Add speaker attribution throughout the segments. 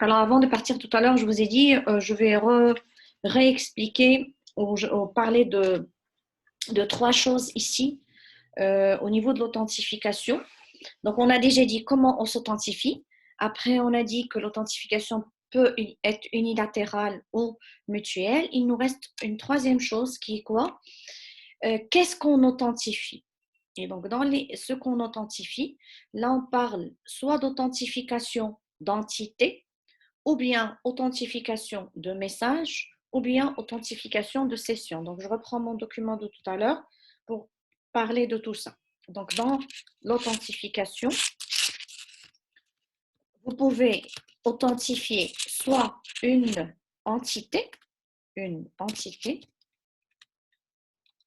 Speaker 1: Alors, avant de partir tout à l'heure, je vous ai dit, je vais réexpliquer ou parler de trois choses ici au niveau de l'authentification. Donc, on a déjà dit comment on s'authentifie. Après, on a dit que l'authentification peut être unilatérale ou mutuelle. Il nous reste une troisième chose qui est quoi? Qu'est-ce qu'on authentifie? Et donc, ce qu'on authentifie, là, on parle soit d'authentification d'entité, ou bien authentification de message, ou bien authentification de session. Donc, je reprends mon document de tout à l'heure pour parler de tout ça. Donc, dans l'authentification, vous pouvez authentifier soit entité, une entité,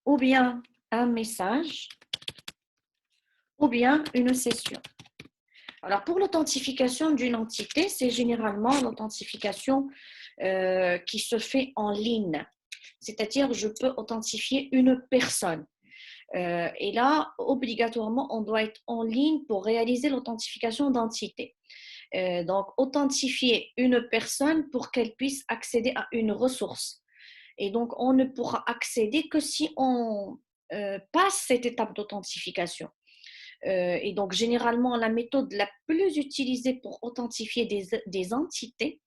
Speaker 1: ou bien un message, ou bien une session. Alors, pour l'authentification d'une entité, c'est généralement l'authentification qui se fait en ligne. C'est-à-dire, je peux authentifier une personne. Et là, obligatoirement, on doit être en ligne pour réaliser l'authentification d'entité. Donc, authentifier une personne pour qu'elle puisse accéder à une ressource. Et donc, on ne pourra accéder que si on passe cette étape d'authentification. Et donc, généralement, la méthode la plus utilisée pour authentifier des entités,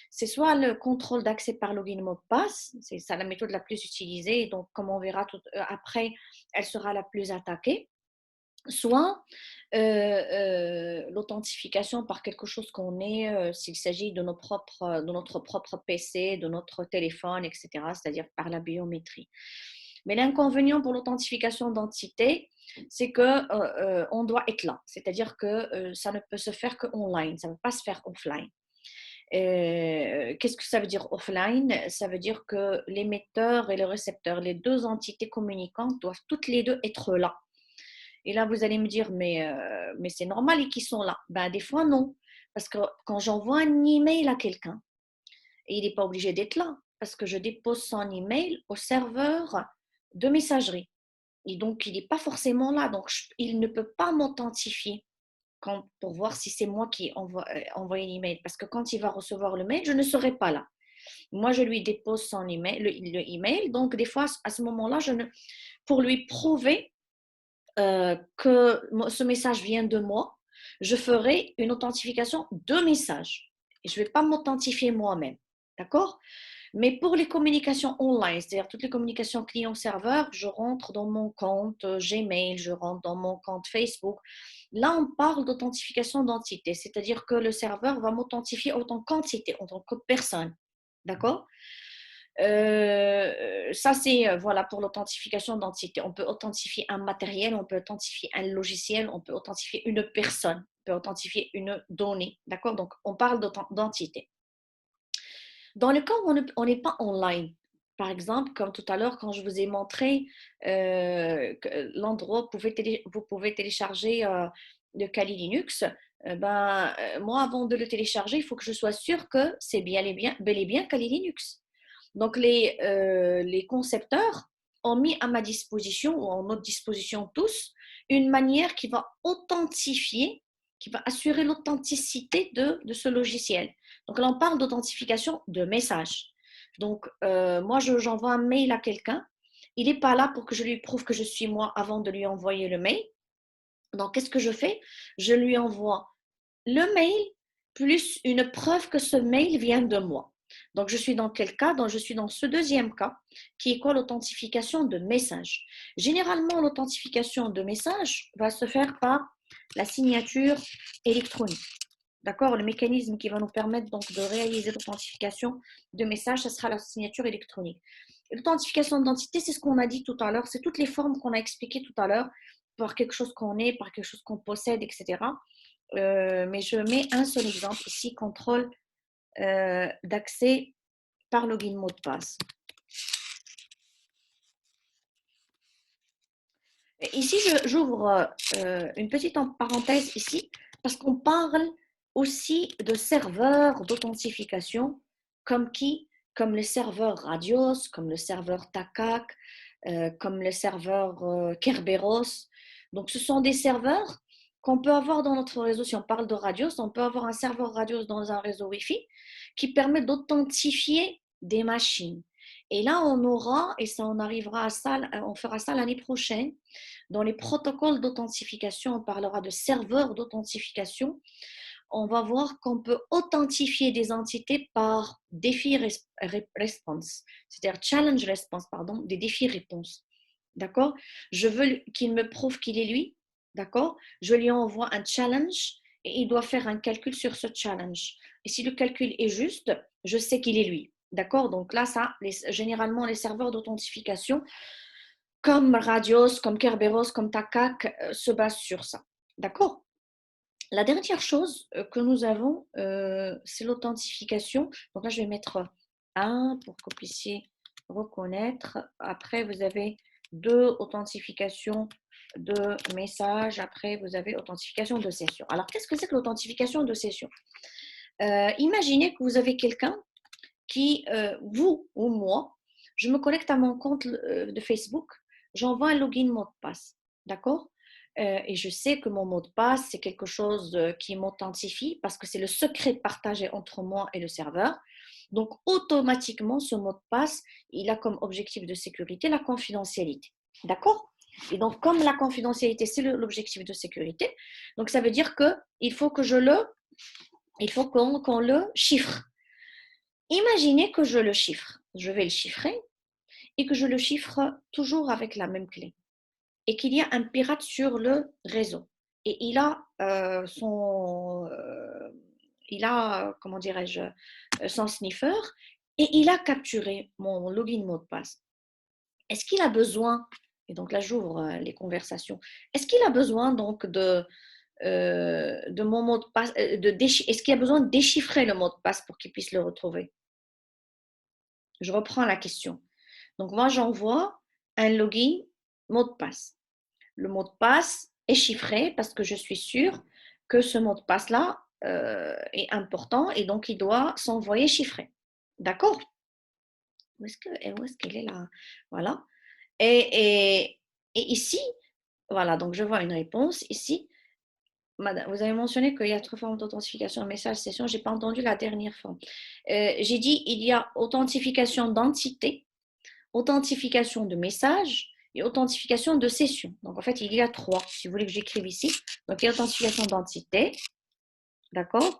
Speaker 1: c'est soit le contrôle d'accès par login mot de passe, c'est ça la méthode la plus utilisée, et donc comme on verra après, elle sera la plus attaquée, soit l'authentification par quelque chose qu'on est, s'il s'agit de notre propre PC, de notre téléphone, etc., c'est-à-dire par la biométrie. Mais l'inconvénient pour l'authentification d'entité, c'est que on doit être là, c'est-à-dire que ça ne peut se faire que online, ça ne peut pas se faire offline. Qu'est-ce que ça veut dire offline? Ça veut dire que l'émetteur et le récepteur, les deux entités communicantes, doivent toutes les deux être là. Et là, vous allez me dire, mais c'est normal et qu'ils sont là. Ben, des fois, non. Parce que quand j'envoie un email à quelqu'un, il n'est pas obligé d'être là, parce que je dépose son email au serveur de messagerie. Et donc, il n'est pas forcément là. Donc, il ne peut pas m'authentifier pour voir si c'est moi qui envoyé l'email. Parce que quand il va recevoir le mail, je ne serai pas là. Moi, je lui dépose son email, le email. Donc, des fois, à ce moment-là, pour lui prouver que ce message vient de moi, je ferai une authentification de message. Et je ne vais pas m'authentifier moi-même. D'accord? Mais pour les communications online, c'est-à-dire toutes les communications client-serveur, je rentre dans mon compte Gmail, je rentre dans mon compte Facebook. Là, on parle d'authentification d'entité, c'est-à-dire que le serveur va m'authentifier en tant qu'entité, en tant que personne. D'accord? Ça, c'est voilà, pour l'authentification d'entité. On peut authentifier un matériel, on peut authentifier un logiciel, on peut authentifier une personne, on peut authentifier une donnée. D'accord? Donc, on parle d'entité. Dans le cas où on n'est pas online, par exemple, comme tout à l'heure, quand je vous ai montré l'endroit où vous pouvez télécharger le Kali Linux, moi, avant de le télécharger, il faut que je sois sûre que c'est bel et bien Kali Linux. Donc, les concepteurs ont mis à ma disposition, ou en notre disposition tous, une manière qui va authentifier, qui va assurer l'authenticité de ce logiciel. Donc, là, on parle d'authentification de message. Donc, moi, j'envoie un mail à quelqu'un. Il n'est pas là pour que je lui prouve que je suis moi avant de lui envoyer le mail. Donc, qu'est-ce que je fais? Je lui envoie le mail plus une preuve que ce mail vient de moi. Donc, je suis dans quel cas? Je suis dans ce deuxième cas, qui est quoi? L'authentification de message. Généralement, l'authentification de message va se faire par la signature électronique. D'accord? Le mécanisme qui va nous permettre donc de réaliser l'authentification de message, ce sera la signature électronique. L'authentification d'identité, c'est ce qu'on a dit tout à l'heure, c'est toutes les formes qu'on a expliquées tout à l'heure, par quelque chose qu'on est, par quelque chose qu'on possède, etc. Mais je mets un seul exemple ici, contrôle d'accès par login mot de passe. Ici, j'ouvre une petite parenthèse ici, parce qu'on parle aussi de serveurs d'authentification, comme le serveur Radios, comme le serveur Takak, comme le serveur Kerberos. Donc, ce sont des serveurs qu'on peut avoir dans notre réseau, si on parle de Radios, on peut avoir un serveur Radios dans un réseau Wi-Fi qui permet d'authentifier des machines. Et là, on aura, et ça, on arrivera à ça, on fera ça l'année prochaine, dans les protocoles d'authentification, on parlera de serveurs d'authentification. On va voir qu'on peut authentifier des entités par défi-réponse, c'est-à-dire challenge response, pardon, des défis-réponses. D'accord? Je veux qu'il me prouve qu'il est lui. D'accord? Je lui envoie un challenge et il doit faire un calcul sur ce challenge. Et si le calcul est juste, je sais qu'il est lui. D'accord? Donc là, ça, généralement, les serveurs d'authentification, comme Radios, comme Kerberos, comme Takak, se basent sur ça. D'accord? La dernière chose que nous avons, c'est l'authentification. Donc là, je vais mettre 1 pour que vous puissiez reconnaître. Après, vous avez 2 authentifications de messages. Après, vous avez authentification de session. Alors, qu'est-ce que c'est que l'authentification de session? Imaginez que vous avez quelqu'un qui, vous ou moi, je me connecte à mon compte de Facebook, j'envoie un login mot de passe. D'accord? Et je sais que mon mot de passe, c'est quelque chose qui m'authentifie parce que c'est le secret partagé entre moi et le serveur. Donc, automatiquement, ce mot de passe, il a comme objectif de sécurité la confidentialité. D'accord? Et donc, comme la confidentialité, c'est l'objectif de sécurité, donc ça veut dire qu'il faut que il faut qu'on le chiffre. Imaginez que je le chiffre. Je vais le chiffrer et que je le chiffre toujours avec la même clé. Et qu'il y a un pirate sur le réseau. Et il a, comment dirais-je, son sniffer et il a capturé mon login mot de passe. Est-ce qu'il a besoin, et donc là j'ouvre les conversations, est-ce qu'il a besoin donc de mon mot de passe, est-ce qu'il a besoin de déchiffrer le mot de passe pour qu'il puisse le retrouver? Je reprends la question. Donc moi j'envoie un login mot de passe. Le mot de passe est chiffré parce que je suis sûre que ce mot de passe-là est important et donc il doit s'envoyer chiffré. D'accord? Où est-ce qu'elle est là? Voilà. Et ici, voilà, donc je vois une réponse ici. Madame, vous avez mentionné qu'il y a 3 formes d'authentification, message, session. Je n'ai pas entendu la dernière forme. J'ai dit il y a authentification d'entité, authentification de message et authentification de session. Donc, en fait, il y a 3, si vous voulez que j'écrive ici. Donc, il y a authentification d'entité, d'accord?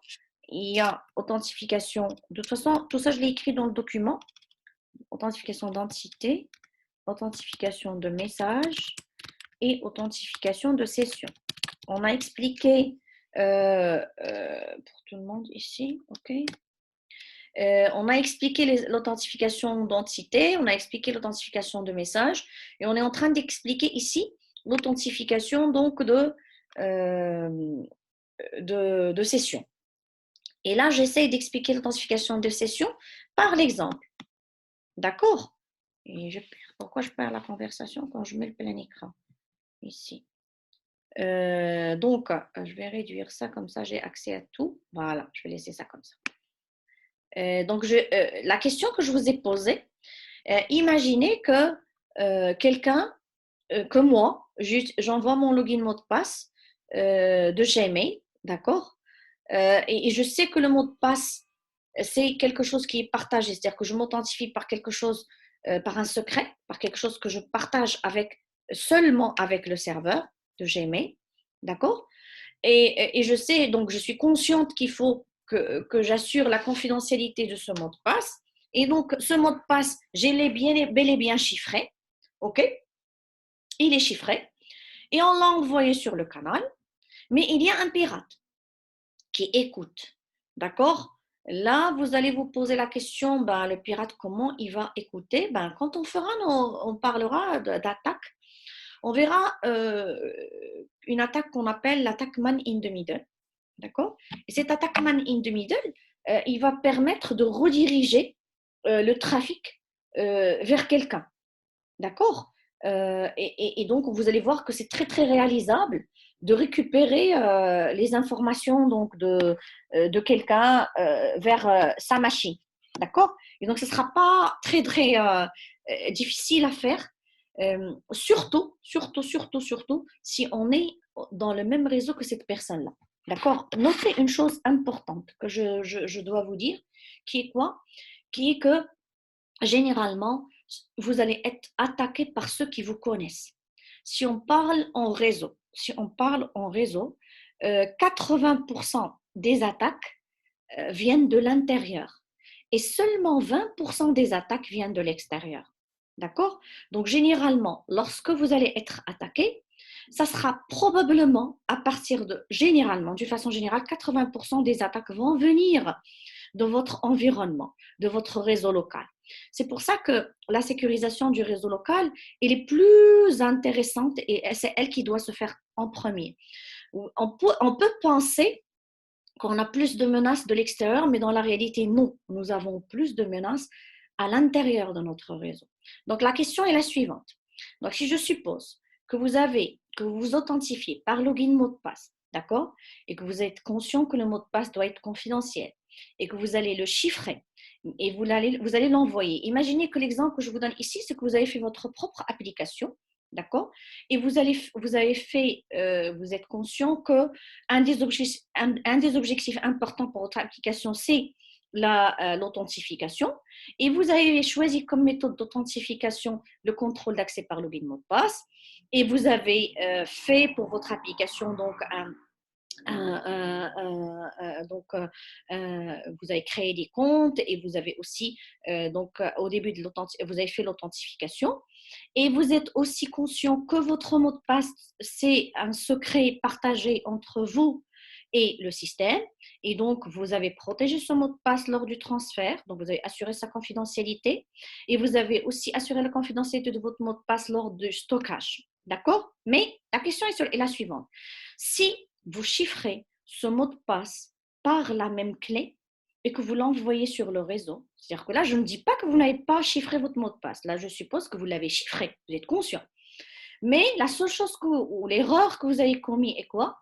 Speaker 1: Il y a authentification, de toute façon, tout ça, je l'ai écrit dans le document. Authentification d'entité, authentification de message et authentification de session. On a expliqué pour tout le monde ici, ok? On a expliqué l'authentification d'entité, on a expliqué l'authentification de message, et on est en train d'expliquer ici l'authentification donc de session. Et là, j'essaie d'expliquer l'authentification de session par l'exemple. D'accord? Et pourquoi je perds la conversation quand je mets le plein écran? Ici. Donc, je vais réduire ça comme ça, j'ai accès à tout. Voilà, je vais laisser ça comme ça. Donc, la question que je vous ai posée, imaginez que quelqu'un, que moi, j'envoie mon login mot de passe de Gmail, d'accord? Et je sais que le mot de passe, c'est quelque chose qui est partagé, c'est-à-dire que je m'authentifie par quelque chose, par un secret, par quelque chose que je partage seulement avec le serveur de Gmail, d'accord? Et je sais, donc je suis consciente qu'il faut que j'assure la confidentialité de ce mot de passe. Et donc, ce mot de passe, bel et bien chiffré, ok? Il est chiffré. Et on l'a envoyé sur le canal, mais il y a un pirate qui écoute, d'accord? Là, vous allez vous poser la question, ben, le pirate, comment il va écouter? Ben, quand on parlera d'attaque, on verra une attaque qu'on appelle l'attaque man in the middle. D'accord? Et cette attaque man in the middle, il va permettre de rediriger le trafic vers quelqu'un. D'accord? Et donc, vous allez voir que c'est très, très réalisable de récupérer les informations donc, de quelqu'un vers sa machine. D'accord? Et donc, ce ne sera pas très, très difficile à faire. Surtout, si on est dans le même réseau que cette personne-là. D'accord? Notez une chose importante que je dois vous dire, qui est quoi? Qui est que généralement, vous allez être attaqué par ceux qui vous connaissent. Si on parle en réseau, 80% des attaques viennent de l'intérieur et seulement 20% des attaques viennent de l'extérieur. D'accord? Donc, généralement, lorsque vous allez être attaqué, ça sera probablement à partir de, généralement, d'une façon générale, 80% des attaques vont venir de votre environnement, de votre réseau local. C'est pour ça que la sécurisation du réseau local est plus intéressante et c'est elle qui doit se faire en premier. On peut penser qu'on a plus de menaces de l'extérieur, mais dans la réalité, non. Nous avons plus de menaces à l'intérieur de notre réseau. Donc, la question est la suivante. Donc, si je suppose que vous vous authentifiez par login mot de passe, d'accord, et que vous êtes conscient que le mot de passe doit être confidentiel et que vous allez le chiffrer et vous allez l'envoyer. Imaginez que l'exemple que je vous donne ici, c'est que vous avez fait votre propre application, d'accord, et vous êtes conscient que un des objectifs importants pour votre application, c'est l'authentification. Et vous avez choisi comme méthode d'authentification le contrôle d'accès par login mot de passe. Et vous avez fait pour votre application donc vous avez créé des comptes et vous avez aussi au début de vous avez fait l'authentification et vous êtes aussi conscient que votre mot de passe c'est un secret partagé entre vous et le système et donc vous avez protégé ce mot de passe lors du transfert, donc vous avez assuré sa confidentialité et vous avez aussi assuré la confidentialité de votre mot de passe lors du stockage, d'accord? Mais la question est la suivante. Si vous chiffrez ce mot de passe par la même clé et que vous l'envoyez sur le réseau, c'est-à-dire que là, je ne dis pas que vous n'avez pas chiffré votre mot de passe. Là, je suppose que vous l'avez chiffré, vous êtes conscient. Mais la seule chose ou l'erreur que vous avez commis est quoi?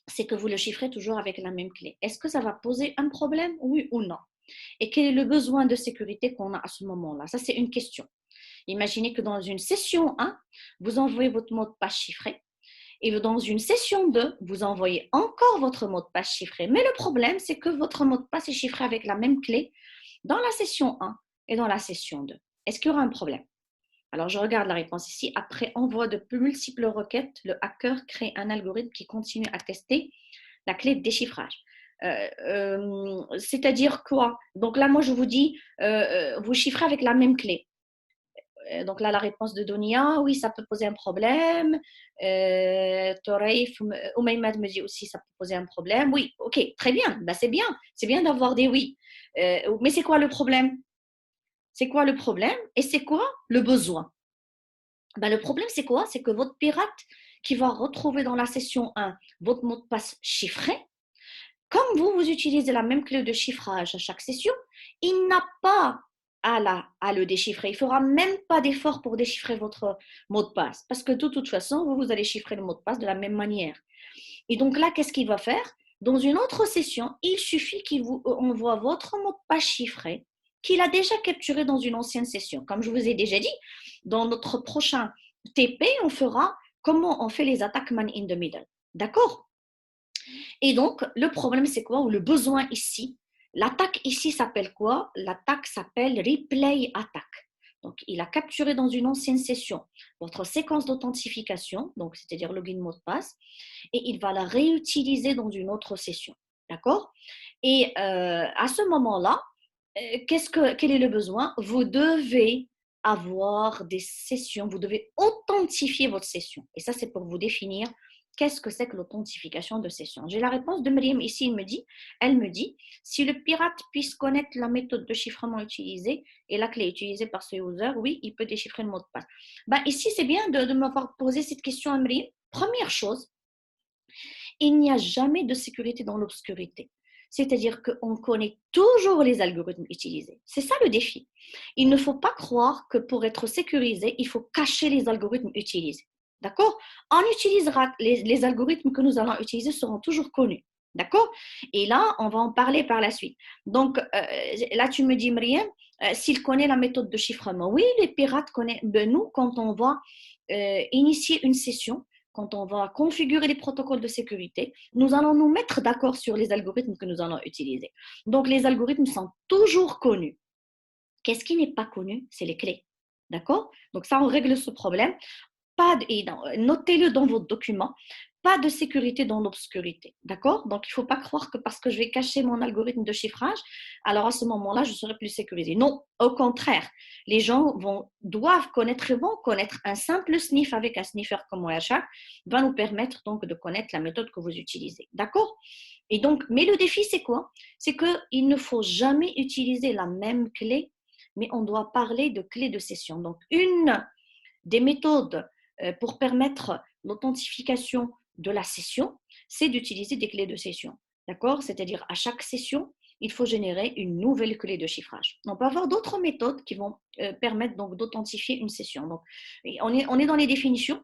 Speaker 1: C'est que vous le chiffrez toujours avec la même clé. Est-ce que ça va poser un problème, oui ou non? Et quel est le besoin de sécurité qu'on a à ce moment-là? Ça, c'est une question. Imaginez que dans une session 1, vous envoyez votre mot de passe chiffré. Et dans une session 2, vous envoyez encore votre mot de passe chiffré. Mais le problème, c'est que votre mot de passe est chiffré avec la même clé dans la session 1 et dans la session 2. Est-ce qu'il y aura un problème? Alors, je regarde la réponse ici. Après envoi de multiples requêtes, le hacker crée un algorithme qui continue à tester la clé de déchiffrage. C'est-à-dire quoi? Donc là, moi, je vous dis, vous chiffrez avec la même clé. Donc là, la réponse de Donia, oui, ça peut poser un problème. Toreif, Oumaymad me dit aussi, ça peut poser un problème. Oui, ok, très bien, ben, c'est bien d'avoir des oui. Mais c'est quoi le problème? C'est quoi le problème? Et c'est quoi le besoin? Ben, le problème, c'est quoi? C'est que votre pirate qui va retrouver dans la session 1 votre mot de passe chiffré, comme vous utilisez la même clé de chiffrage à chaque session, il n'a pas à le déchiffrer. Il ne fera même pas d'effort pour déchiffrer votre mot de passe parce que de toute façon, vous allez chiffrer le mot de passe de la même manière. Et donc là, qu'est-ce qu'il va faire? Dans une autre session, il suffit qu'il vous envoie votre mot de passe chiffré qu'il a déjà capturé dans une ancienne session. Comme je vous ai déjà dit, dans notre prochain TP, on fera comment on fait les attaques man in the middle. D'accord? Et donc, le problème, c'est quoi? Ou le besoin ici, l'attaque ici s'appelle quoi? L'attaque s'appelle replay attack. Donc, il a capturé dans une ancienne session votre séquence d'authentification, donc c'est-à-dire login mot de passe, et il va la réutiliser dans une autre session. D'accord? Et à ce moment-là, quel est le besoin? Vous devez avoir des sessions, vous devez authentifier votre session. Et ça, c'est pour vous définir qu'est-ce que c'est que l'authentification de session. J'ai la réponse de Myriam ici, elle me dit, si le pirate puisse connaître la méthode de chiffrement utilisée et la clé utilisée par ce user, oui, il peut déchiffrer le mot de passe. Ben, ici, c'est bien de m'avoir posé cette question à Myriam. Première chose, il n'y a jamais de sécurité dans l'obscurité. C'est-à-dire qu'on connaît toujours les algorithmes utilisés. C'est ça le défi. Il ne faut pas croire que pour être sécurisé, il faut cacher les algorithmes utilisés. D'accord? On utilisera, les algorithmes que nous allons utiliser seront toujours connus. D'accord? Et là, on va en parler par la suite. Donc, là, tu me dis, Myriam, s'il connaît la méthode de chiffrement. Oui, les pirates connaissent. Ben, nous, quand on va initier une session, quand on va configurer les protocoles de sécurité, nous allons nous mettre d'accord sur les algorithmes que nous allons utiliser. Donc, les algorithmes sont toujours connus. Qu'est-ce qui n'est pas connu? C'est les clés. D'accord? Donc, ça, on règle ce problème. Notez-le dans votre document. Pas de sécurité dans l'obscurité. D'accord? Donc, il ne faut pas croire que parce que je vais cacher mon algorithme de chiffrage, alors à ce moment-là, je serai plus sécurisé. Non, au contraire. Les gens doivent connaître et vont connaître un simple sniff avec un sniffer comme Wireshark va nous permettre donc de connaître la méthode que vous utilisez. D'accord? Et donc, mais le défi, c'est quoi? C'est qu'il ne faut jamais utiliser la même clé, mais on doit parler de clé de session. Donc, une des méthodes pour permettre l'authentification de la session, c'est d'utiliser des clés de session. D'accord? C'est-à-dire, à chaque session, il faut générer une nouvelle clé de chiffrage. On peut avoir d'autres méthodes qui vont permettre donc d'authentifier une session. Donc, on est dans les définitions.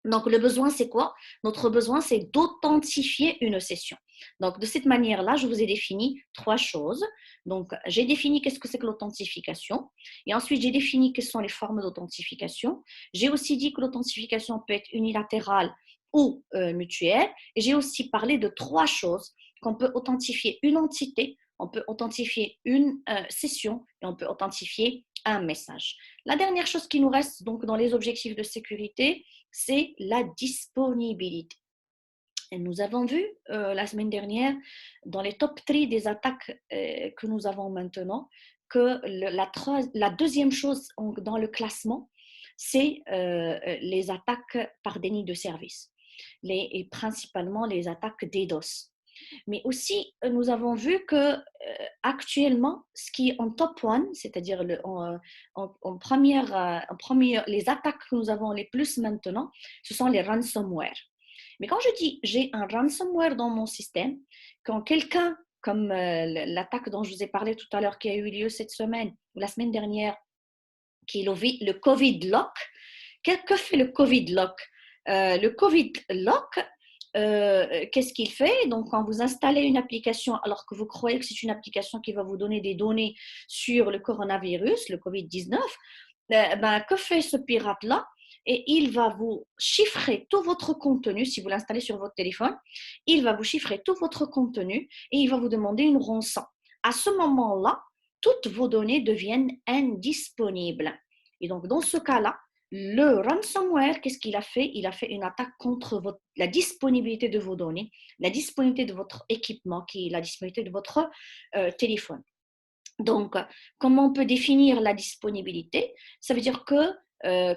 Speaker 1: Donc, le besoin, c'est quoi? Notre besoin, c'est d'authentifier une session. Donc, de cette manière-là, je vous ai défini 3 choses. Donc, j'ai défini qu'est-ce que c'est que l'authentification. Et ensuite, j'ai défini quelles sont les formes d'authentification. J'ai aussi dit que l'authentification peut être unilatérale ou mutuelle. Et j'ai aussi parlé de 3 choses, qu'on peut authentifier une entité, on peut authentifier une session et on peut authentifier un message. La dernière chose qui nous reste donc dans les objectifs de sécurité, c'est la disponibilité. Et nous avons vu la semaine dernière dans les top 3 des attaques que nous avons maintenant que la deuxième chose dans le classement, c'est les attaques par déni de service et principalement les attaques DDoS. Mais aussi, nous avons vu que actuellement, ce qui est en top one, c'est-à-dire en première, les attaques que nous avons les plus maintenant, ce sont les ransomware. Mais quand je dis j'ai un ransomware dans mon système, quand quelqu'un, comme l'attaque dont je vous ai parlé tout à l'heure, qui a eu lieu cette semaine ou la semaine dernière, qui est le COVID Lock, que fait le COVID Lock? Le COVID Lock, qu'est-ce qu'il fait? Donc, quand vous installez une application, alors que vous croyez que c'est une application qui va vous donner des données sur le coronavirus, le COVID-19, que fait ce pirate-là? Et il va vous chiffrer tout votre contenu, si vous l'installez sur votre téléphone, il va vous chiffrer tout votre contenu et il va vous demander une rançon. À ce moment-là, toutes vos données deviennent indisponibles. Et donc, dans ce cas-là, le ransomware, qu'est-ce qu'il a fait? Il a fait une attaque contre la disponibilité de vos données, la disponibilité de votre équipement, qui est la disponibilité de votre téléphone. Donc, comment on peut définir la disponibilité? Ça veut dire que,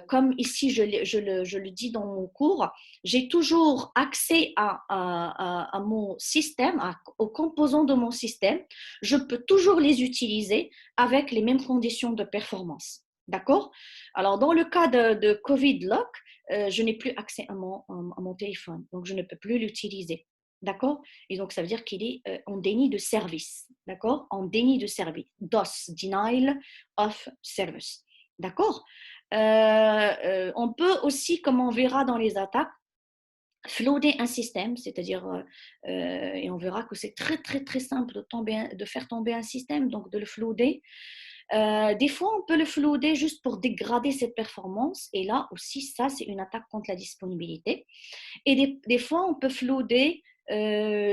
Speaker 1: comme ici je le dis dans mon cours, j'ai toujours accès à mon système, aux composants de mon système. Je peux toujours les utiliser avec les mêmes conditions de performance. D'accord? Alors, dans le cas de COVID Lock, je n'ai plus accès à mon téléphone, donc je ne peux plus l'utiliser. D'accord? Et donc, ça veut dire qu'il est en déni de service. D'accord? En déni de service. DOS, Denial of Service. D'accord? On peut aussi, comme on verra dans les attaques, flouder un système, c'est-à-dire, et on verra que c'est très, très, très simple de faire tomber un système, donc de le flouder. Des fois, on peut le flouder juste pour dégrader ses performances. Et là aussi, ça, c'est une attaque contre la disponibilité. Et des fois, on peut flouder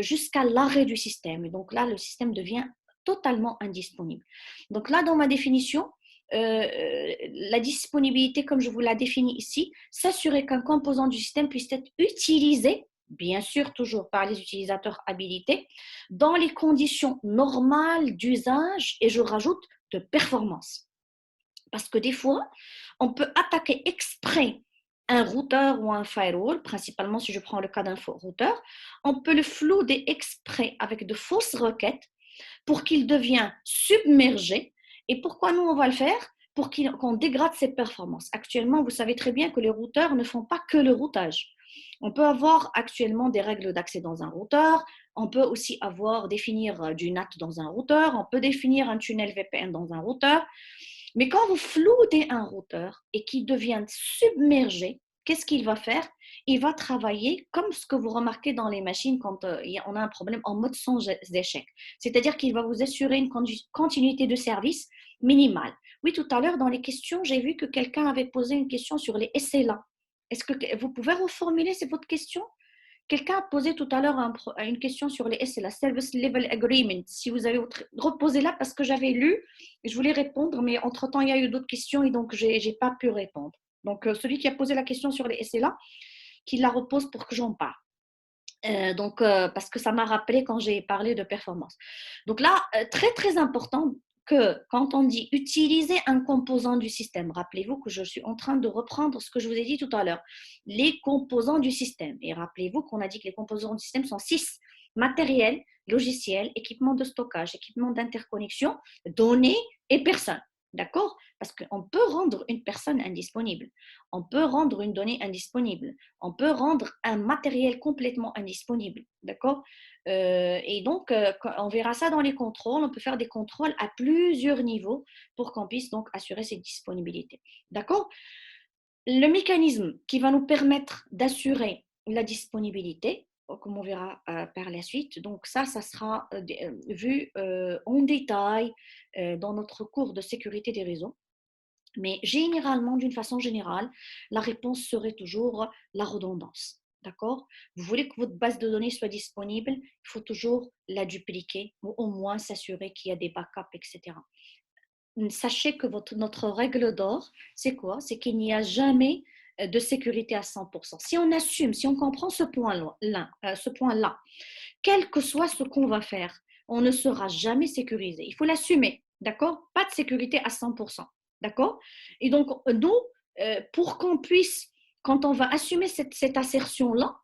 Speaker 1: jusqu'à l'arrêt du système. Et donc là, le système devient totalement indisponible. Donc là, dans ma définition, la disponibilité, comme je vous la définis ici, s'assurer qu'un composant du système puisse être utilisé, bien sûr toujours par les utilisateurs habilités, dans les conditions normales d'usage et je rajoute de performance. Parce que des fois, on peut attaquer exprès un routeur ou un firewall, principalement si je prends le cas d'un routeur, on peut le flouder exprès avec de fausses requêtes pour qu'il devienne submergé. Et pourquoi nous, on va le faire? Pour qu'on dégrade ses performances. Actuellement, vous savez très bien que les routeurs ne font pas que le routage. On peut avoir actuellement des règles d'accès dans un routeur, on peut aussi définir du NAT dans un routeur, on peut définir un tunnel VPN dans un routeur. Mais quand vous floudez un routeur et qu'il devient submergé, qu'est-ce qu'il va faire? il va travailler comme ce que vous remarquez dans les machines quand on a un problème en mode sans échec. C'est-à-dire qu'il va vous assurer une continuité de service minimale. Oui, tout à l'heure, dans les questions, j'ai vu que quelqu'un avait posé une question sur les SLA. Est-ce que vous pouvez reformuler votre question? Quelqu'un a posé tout à l'heure une question sur les SLA, Service Level Agreement. Si vous avez reposé là parce que j'avais lu, je voulais répondre, mais entre-temps, il y a eu d'autres questions et donc je n'ai pas pu répondre. Donc, celui qui a posé la question sur les SLA, qu'il la repose pour que j'en parle. Parce que ça m'a rappelé quand j'ai parlé de performance. Donc là, très très important que quand on dit utiliser un composant du système, rappelez-vous que je suis en train de reprendre ce que je vous ai dit tout à l'heure, les composants du système. Et rappelez-vous qu'on a dit que les composants du système sont 6: matériel, logiciel, équipement de stockage, équipement d'interconnexion, données et personnes. D'accord? Parce qu'on peut rendre une personne indisponible, on peut rendre une donnée indisponible, on peut rendre un matériel complètement indisponible. D'accord? Et donc, on verra ça dans les contrôles. On peut faire des contrôles à plusieurs niveaux pour qu'on puisse donc assurer cette disponibilité. D'accord? Le mécanisme qui va nous permettre d'assurer la disponibilité, comme on verra par la suite, donc ça sera vu en détail dans notre cours de sécurité des réseaux. Mais généralement, d'une façon générale, la réponse serait toujours la redondance. D'accord? Vous voulez que votre base de données soit disponible, il faut toujours la dupliquer ou au moins s'assurer qu'il y a des backups, etc. Sachez que notre règle d'or, c'est quoi? C'est qu'il n'y a jamais de sécurité à 100%. Si on assume, si on comprend ce point-là, quel que soit ce qu'on va faire, on ne sera jamais sécurisé. Il faut l'assumer, d'accord? Pas de sécurité à 100%, d'accord? Et donc, nous, pour qu'on puisse, quand on va assumer cette assertion-là,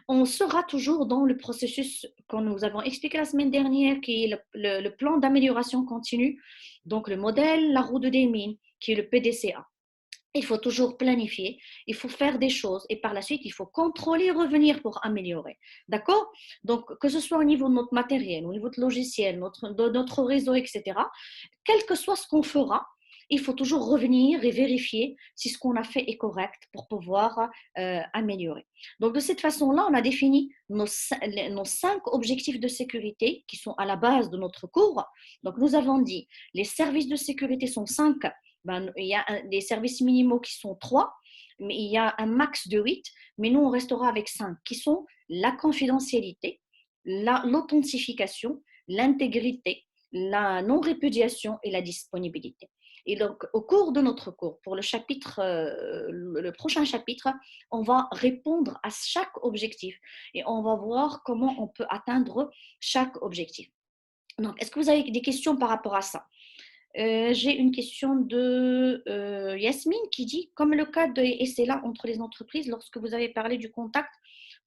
Speaker 1: on sera toujours dans le processus que nous avons expliqué la semaine dernière, qui est le plan d'amélioration continue, donc le modèle, la roue de Deming, qui est le PDCA. Il faut toujours planifier, il faut faire des choses et par la suite, il faut contrôler et revenir pour améliorer. D'accord? Donc, que ce soit au niveau de notre matériel, au niveau de logiciel, de notre réseau, etc., quel que soit ce qu'on fera, il faut toujours revenir et vérifier si ce qu'on a fait est correct pour pouvoir améliorer. Donc, de cette façon-là, on a défini nos 5 objectifs de sécurité qui sont à la base de notre cours. Donc, nous avons dit, les services de sécurité sont 5. Il y a des services minimaux qui sont 3, mais il y a un max de 8, mais nous, on restera avec 5, qui sont la confidentialité, l'authentification, l'intégrité, la non-répudiation et la disponibilité. Et donc, au cours de notre cours, pour le prochain chapitre, on va répondre à chaque objectif et on va voir comment on peut atteindre chaque objectif. Donc, est-ce que vous avez des questions par rapport à ça? J'ai une question de Yasmine qui dit, comme le cas de SLA entre les entreprises, lorsque vous avez parlé du contact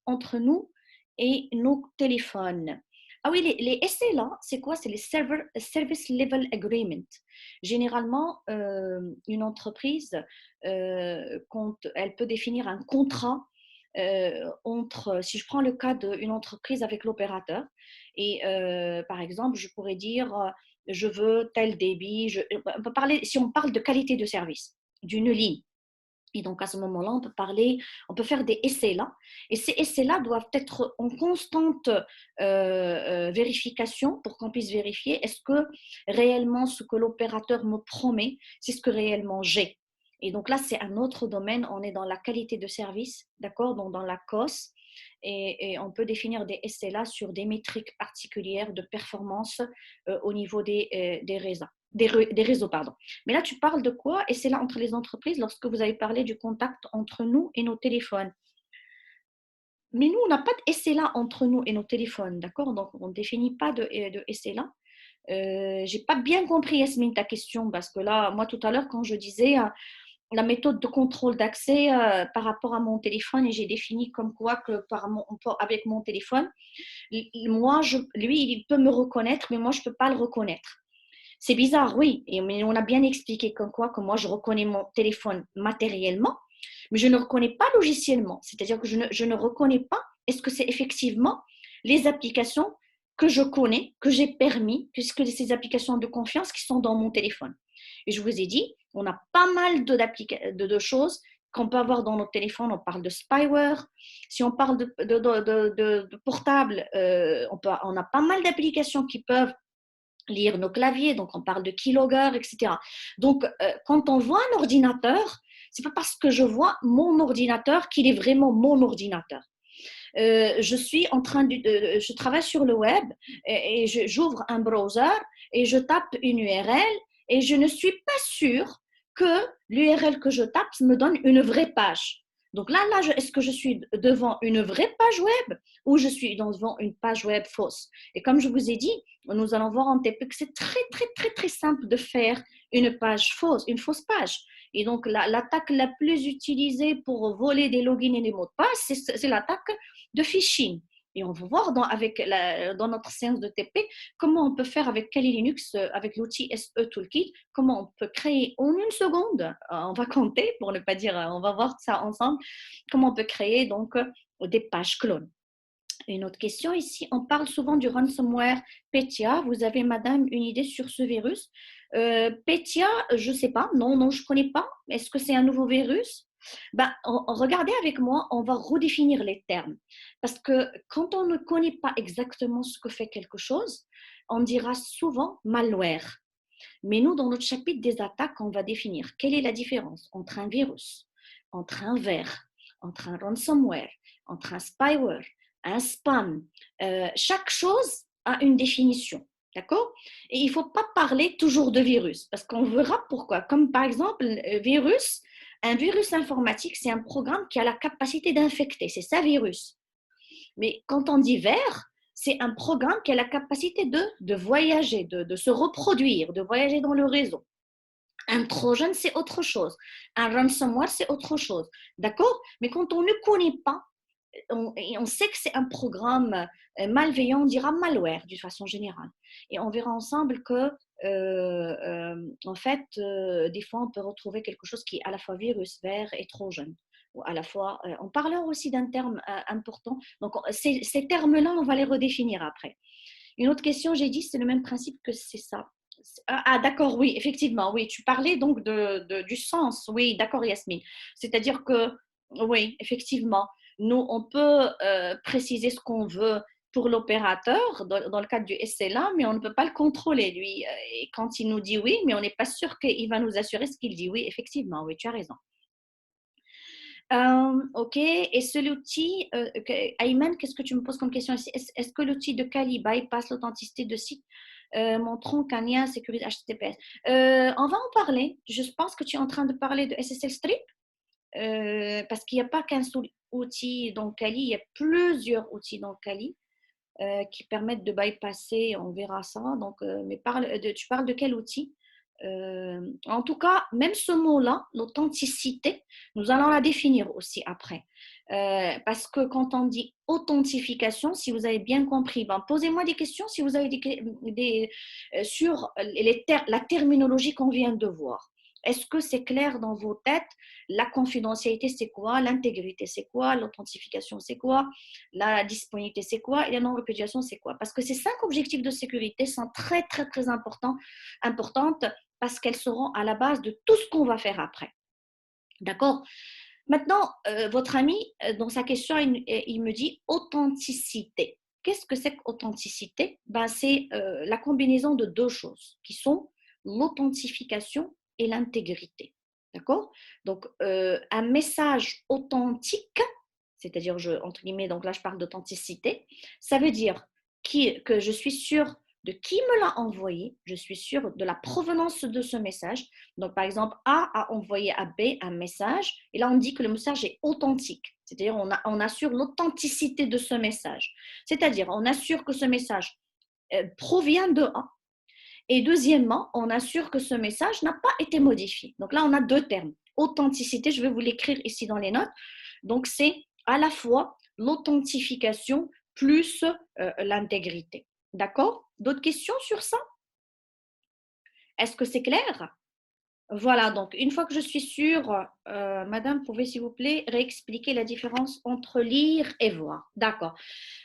Speaker 1: entre nous et nos téléphones. Ah oui, les SLA, c'est quoi? C'est les Service Level Agreement. Généralement, une entreprise, quand elle peut définir un contrat entre, si je prends le cas d'une entreprise avec l'opérateur, et par exemple, je pourrais dire, je veux tel débit, si on parle de qualité de service d'une ligne. Et donc, à ce moment-là, on peut faire des essais-là. Et ces essais-là doivent être en constante vérification pour qu'on puisse vérifier est-ce que réellement ce que l'opérateur me promet, c'est ce que réellement j'ai. Et donc là, c'est un autre domaine. On est dans la qualité de service, d'accord? Donc, dans la COS. Et on peut définir des SLA sur des métriques particulières de performance au niveau des réseaux. Des réseaux, pardon. Mais là, tu parles de quoi? Et c'est là entre les entreprises, lorsque vous avez parlé du contact entre nous et nos téléphones. Mais nous, on n'a pas de SLA entre nous et nos téléphones, d'accord? Donc, on ne définit pas de SLA. J'ai pas bien compris, Yasmine, ta question, parce que là, moi, tout à l'heure, quand je disais la méthode de contrôle d'accès par rapport à mon téléphone, et j'ai défini comme quoi que avec mon téléphone, moi, lui, il peut me reconnaître, mais moi, je ne peux pas le reconnaître. C'est bizarre, oui, mais on a bien expliqué comme quoi que moi, je reconnais mon téléphone matériellement, mais je ne reconnais pas logiciellement. C'est-à-dire que je ne reconnais pas, est-ce que c'est effectivement les applications que je connais, que j'ai permis, puisque c'est ces applications de confiance qui sont dans mon téléphone. Et je vous ai dit, on a pas mal de choses qu'on peut avoir dans nos téléphones, on parle de spyware. Si on parle de portable, on a pas mal d'applications qui peuvent lire nos claviers, donc on parle de keylogger, etc. Donc, quand on voit un ordinateur, c'est pas parce que je vois mon ordinateur qu'il est vraiment mon ordinateur. Je travaille sur le web et j'ouvre un browser et je tape une URL et je ne suis pas sûre que l'URL que je tape me donne une vraie page. Donc là, est-ce que je suis devant une vraie page web ou je suis devant une page web fausse? Et comme je vous ai dit, nous allons voir en TP que c'est très, très, très, très simple de faire une page fausse, une fausse page. Et donc, l'attaque la plus utilisée pour voler des logins et des mots de passe, c'est l'attaque de phishing. Et on va voir dans notre séance de TP comment on peut faire avec Kali Linux, avec l'outil SE Toolkit, comment on peut créer en une seconde, on va compter pour ne pas dire, on va voir ça ensemble, comment on peut créer donc des pages clones. Une autre question ici, on parle souvent du ransomware Petya. Vous avez, madame, une idée sur ce virus? Petya, je ne sais pas. Non, je ne connais pas. Est-ce que c'est un nouveau virus? Regardez avec moi, on va redéfinir les termes. Parce que quand on ne connaît pas exactement ce que fait quelque chose, on dira souvent malware. Mais nous, dans notre chapitre des attaques, on va définir quelle est la différence entre un virus, entre un ver, entre un ransomware, entre un spyware, un spam. Chaque chose a une définition. D'accord? Et il ne faut pas parler toujours de virus, parce qu'on verra pourquoi. Comme par exemple, un virus informatique, c'est un programme qui a la capacité d'infecter. C'est ça, virus. Mais quand on dit ver, c'est un programme qui a la capacité de voyager, de se reproduire, de voyager dans le réseau. Un trojan, c'est autre chose. Un ransomware, c'est autre chose. D'accord? Mais quand on ne connaît pas, on sait que c'est un programme malveillant, on dira malware d'une façon générale. Et on verra ensemble que, en fait, des fois, on peut retrouver quelque chose qui est à la fois virus, ver et trojan. Ou à la fois, on parlera aussi d'un terme important. Donc, ces termes-là, on va les redéfinir après. Une autre question, j'ai dit, c'est le même principe que c'est ça. D'accord, oui, effectivement, oui. Tu parlais donc du sens, oui, d'accord, Yasmine. C'est-à-dire que, oui, effectivement, nous, on peut préciser ce qu'on veut pour l'opérateur dans le cadre du SLA, mais on ne peut pas le contrôler, lui. Et quand il nous dit oui, mais on n'est pas sûr qu'il va nous assurer ce qu'il dit. Oui, effectivement, oui, tu as raison. Ok, et ce l'outil, Ayman, qu'est-ce que tu me poses comme question ici? Est-ce que l'outil de Kali bypass l'authenticité de site montrant qu'un lien sécurise HTTPS? On va en parler. Je pense que tu es en train de parler de SSL Strip parce qu'il n'y a pas qu'un seul outil dans Kali, il y a plusieurs outils dans Kali qui permettent de bypasser, on verra ça. Donc, mais tu parles de quel outil? En tout cas, même ce mot-là, l'authenticité, nous allons la définir aussi après. Parce que quand on dit authentification, si vous avez bien compris, posez-moi des questions si vous avez sur la terminologie qu'on vient de voir. Est-ce que c'est clair dans vos têtes? La confidentialité, c'est quoi? L'intégrité, c'est quoi? L'authentification, c'est quoi? La disponibilité, c'est quoi? Et la non-répudiation, c'est quoi? Parce que ces 5 objectifs de sécurité sont très, très, très importantes parce qu'elles seront à la base de tout ce qu'on va faire après. D'accord? Maintenant, votre ami, dans sa question, il me dit authenticité. Qu'est-ce que c'est qu'authenticité? C'est la combinaison de deux choses qui sont l'authentification et l'intégrité. D'accord? Donc, un message authentique, c'est-à-dire, entre guillemets, donc là, je parle d'authenticité, ça veut dire que je suis sûre de qui me l'a envoyé, je suis sûre de la provenance de ce message. Donc, par exemple, A a envoyé à B un message, et là, on dit que le message est authentique. C'est-à-dire, on assure l'authenticité de ce message. C'est-à-dire, on assure que ce message provient de A. Et deuxièmement, on assure que ce message n'a pas été modifié. Donc là, on a deux termes. Authenticité, je vais vous l'écrire ici dans les notes. Donc, c'est à la fois l'authentification plus l'intégrité. D'accord? D'autres questions sur ça? Est-ce que c'est clair? Voilà, donc une fois que je suis sûre, madame, pouvez s'il vous plaît réexpliquer la différence entre lire et voir. D'accord.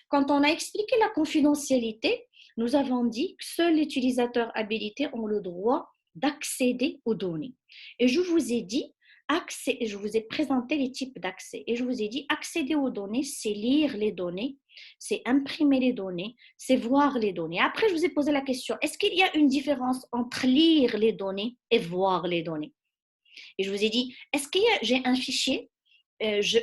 Speaker 1: Quand on a expliqué la confidentialité, nous avons dit que seuls les utilisateurs habilités ont le droit d'accéder aux données. Et je vous ai dit, je vous ai présenté les types d'accès et je vous ai dit accéder aux données, c'est lire les données, c'est imprimer les données, c'est voir les données. Après, je vous ai posé la question, est-ce qu'il y a une différence entre lire les données et voir les données? Et je vous ai dit, est-ce que j'ai un fichier,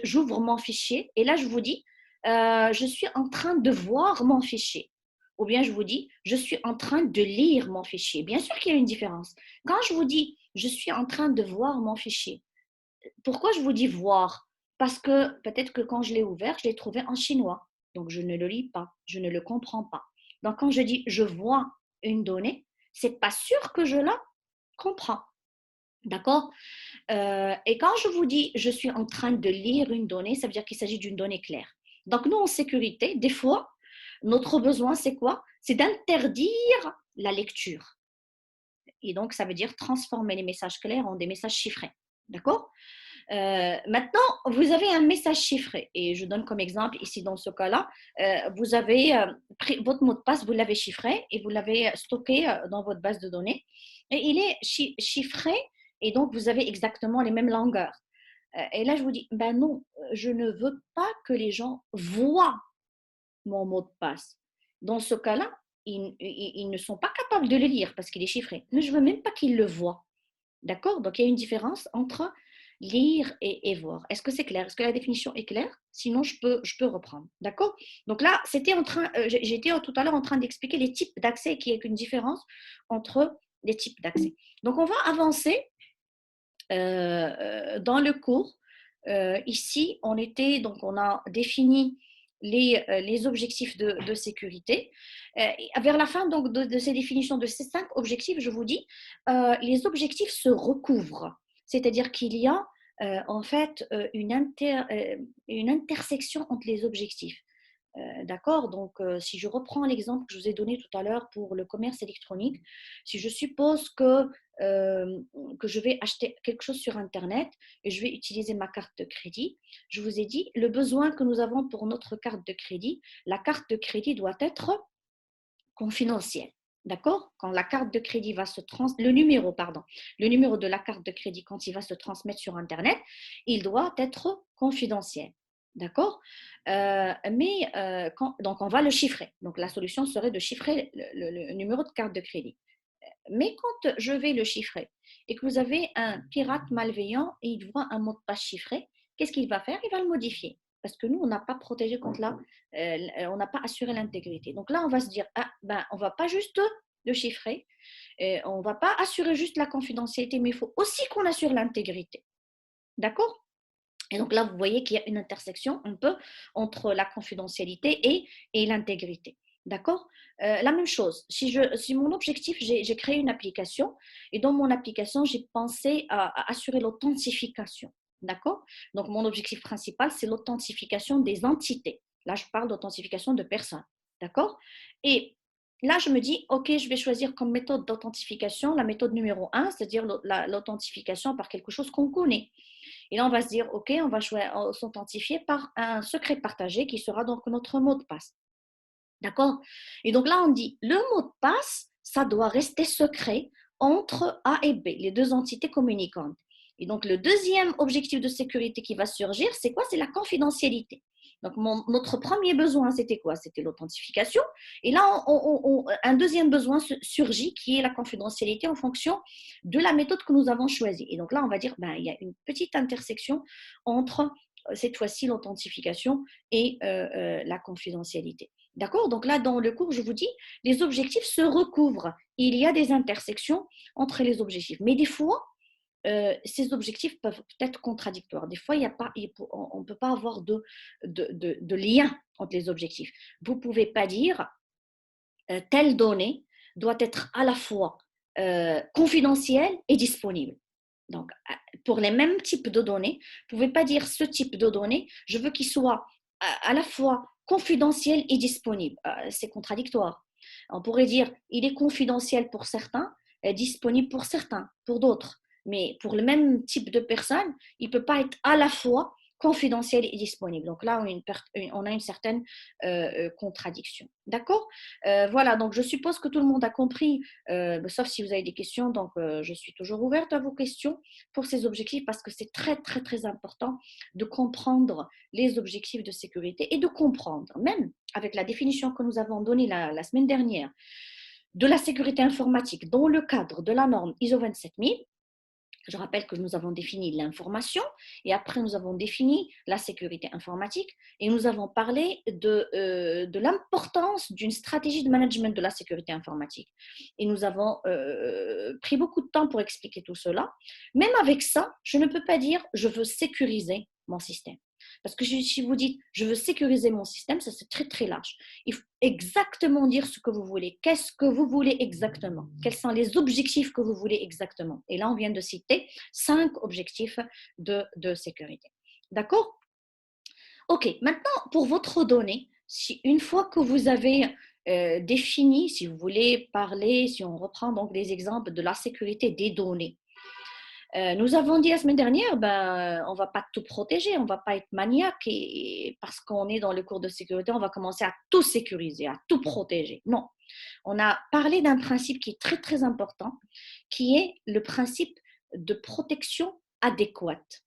Speaker 1: j'ouvre mon fichier et là, je vous dis, je suis en train de voir mon fichier. Ou bien je vous dis, je suis en train de lire mon fichier. Bien sûr qu'il y a une différence. Quand je vous dis, je suis en train de voir mon fichier, pourquoi je vous dis voir? Parce que peut-être que quand je l'ai ouvert, je l'ai trouvé en chinois. Donc, je ne le lis pas, je ne le comprends pas. Donc, quand je dis je vois une donnée, c'est pas sûr que je la comprends. D'accord? Et quand je vous dis je suis en train de lire une donnée, ça veut dire qu'il s'agit d'une donnée claire. Donc, nous, en sécurité, des fois, notre besoin, c'est quoi? C'est d'interdire la lecture. Et donc, ça veut dire transformer les messages clairs en des messages chiffrés. D'accord? Maintenant, vous avez un message chiffré. Et je donne comme exemple ici dans ce cas-là, vous avez pris votre mot de passe, vous l'avez chiffré et vous l'avez stocké dans votre base de données. Et il est chiffré et donc vous avez exactement les mêmes longueurs. Et là, je vous dis, ben non, je ne veux pas que les gens voient mon mot de passe. Dans ce cas-là, ils ne sont pas capables de le lire parce qu'il est chiffré. Mais je ne veux même pas qu'ils le voient. D'accord? Donc, il y a une différence entre lire et voir. Est-ce que c'est clair? Est-ce que la définition est claire? Sinon, je peux reprendre. D'accord? Donc là, j'étais tout à l'heure en train d'expliquer les types d'accès, qu'il y a une différence entre les types d'accès. Donc, on va avancer dans le cours. Ici, on a défini les objectifs de sécurité. Vers la fin donc, de ces définitions de ces 5 objectifs, je vous dis, les objectifs se recouvrent. C'est-à-dire qu'il y a en fait une intersection entre les objectifs. D'accord? Donc, si je reprends l'exemple que je vous ai donné tout à l'heure pour le commerce électronique, si je suppose que je vais acheter quelque chose sur Internet et je vais utiliser ma carte de crédit, je vous ai dit, le besoin que nous avons pour notre carte de crédit, la carte de crédit doit être confidentielle. D'accord? Quand la carte de crédit va le numéro, pardon, le numéro de la carte de crédit, quand il va se transmettre sur Internet, il doit être confidentiel. D'accord? Donc, on va le chiffrer. Donc, la solution serait de chiffrer le numéro de carte de crédit. Mais quand je vais le chiffrer et que vous avez un pirate malveillant et il voit un mot de passe chiffré, qu'est-ce qu'il va faire? Il va le modifier. Parce que nous, on n'a pas protégé contre on n'a pas assuré l'intégrité. Donc là, on va se dire, ah, ben, on ne va pas juste le chiffrer, on ne va pas assurer juste la confidentialité, mais il faut aussi qu'on assure l'intégrité. D'accord? Et donc là, vous voyez qu'il y a une intersection un peu entre la confidentialité et l'intégrité. D'accord? La même chose, si mon objectif, j'ai créé une application et dans mon application, j'ai pensé à assurer l'authentification. D'accord? Donc, mon objectif principal, c'est l'authentification des entités. Là, je parle d'authentification de personnes. D'accord? Et là, je me dis, OK, je vais choisir comme méthode d'authentification la méthode numéro 1, c'est-à-dire l'authentification par quelque chose qu'on connaît. Et là, on va se dire, OK, on va s'authentifier par un secret partagé qui sera donc notre mot de passe. D'accord? Et donc là, on dit, le mot de passe, ça doit rester secret entre A et B, les deux entités communicantes. Et donc, le deuxième objectif de sécurité qui va surgir, c'est quoi? C'est la confidentialité. Donc, notre premier besoin, c'était quoi? C'était l'authentification. Et là, un deuxième besoin surgit qui est la confidentialité en fonction de la méthode que nous avons choisie. Et donc là, on va dire, ben, il y a une petite intersection entre cette fois-ci l'authentification et la confidentialité. D'accord? Donc là, dans le cours, je vous dis, les objectifs se recouvrent. Il y a des intersections entre les objectifs. Mais des fois, ces objectifs peuvent être contradictoires. Des fois, on ne peut pas avoir de lien entre les objectifs. Vous ne pouvez pas dire telle donnée doit être à la fois confidentielle et disponible. Donc, pour les mêmes types de données, vous ne pouvez pas dire ce type de données, je veux qu'il soit à la fois confidentiel et disponible. C'est contradictoire. On pourrait dire, il est confidentiel pour certains, disponible pour certains, pour d'autres. Mais pour le même type de personne, il ne peut pas être à la fois confidentielle et disponible. Donc là, on a une certaine contradiction. D'accord? Voilà, donc je suppose que tout le monde a compris, sauf si vous avez des questions. Donc, je suis toujours ouverte à vos questions pour ces objectifs parce que c'est très, très, très important de comprendre les objectifs de sécurité et de comprendre, même avec la définition que nous avons donnée la semaine dernière, de la sécurité informatique dans le cadre de la norme ISO 27000. Je rappelle que nous avons défini l'information et après nous avons défini la sécurité informatique et nous avons parlé de l'importance d'une stratégie de management de la sécurité informatique. Et nous avons pris beaucoup de temps pour expliquer tout cela. Même avec ça, je ne peux pas dire je veux sécuriser mon système. Parce que si vous dites je veux sécuriser mon système, ça c'est très très large. Il faut exactement dire ce que vous voulez. Qu'est-ce que vous voulez exactement? Quels sont les objectifs que vous voulez exactement? Et là, on vient de citer 5 objectifs de sécurité. D'accord? OK, maintenant, pour votre donnée, si une fois que vous avez défini, si vous voulez parler, si on reprend donc les exemples de la sécurité des données, nous avons dit la semaine dernière, on ne va pas tout protéger, on ne va pas être maniaque et parce qu'on est dans le cours de sécurité, on va commencer à tout sécuriser, à tout protéger. Non, on a parlé d'un principe qui est très très important, qui est le principe de protection adéquate.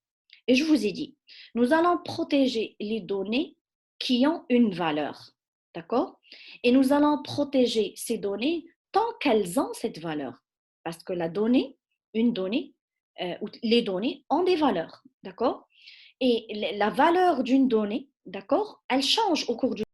Speaker 1: Et je vous ai dit, nous allons protéger les données qui ont une valeur, d'accord? Et nous allons protéger ces données tant qu'elles ont cette valeur, parce que une donnée, les données ont des valeurs, d'accord? Et la valeur d'une donnée, d'accord, elle change au cours du